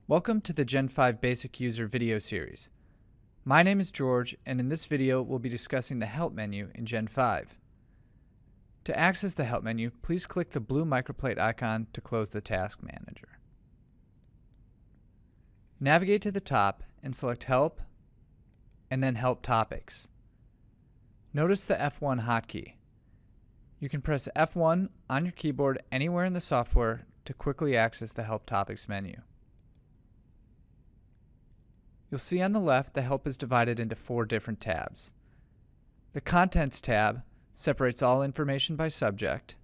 Welcome to the Gen 5 Basic User video series. My name is George, and in this video we'll be discussing the Help menu in Gen 5. To access the Help menu, please click the blue microplate icon to close the Task Manager. Navigate to the top and select Help, and then Help Topics. Notice the F1 hotkey. You can press F1 on your keyboard anywhere in the software to quickly access the Help Topics menu. You'll see on the left the Help is divided into 4 different tabs. The Contents tab separates all information by subject.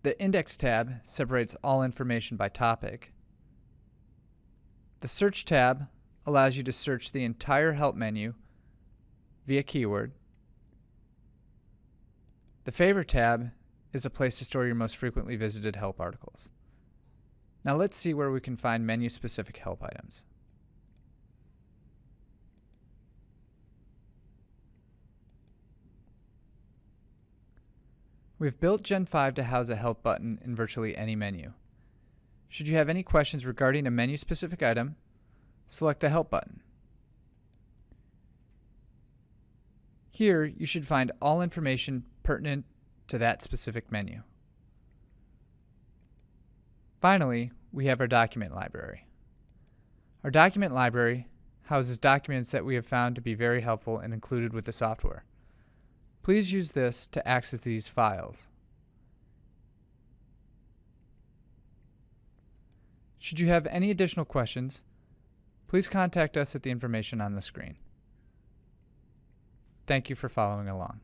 The Index tab separates all information by topic. The Search tab allows you to search the entire Help menu via keyword. The Favorite tab is a place to store your most frequently visited help articles. Now let's see where we can find menu-specific help items. We've built Gen 5 to house a Help button in virtually any menu. Should you have any questions regarding a menu-specific item, select the Help button. Here, you should find all information pertinent to that specific menu. Finally, we have our document library. Our document library houses documents that we have found to be very helpful and included with the software. Please use this to access these files. Should you have any additional questions, please contact us at the information on the screen. Thank you for following along.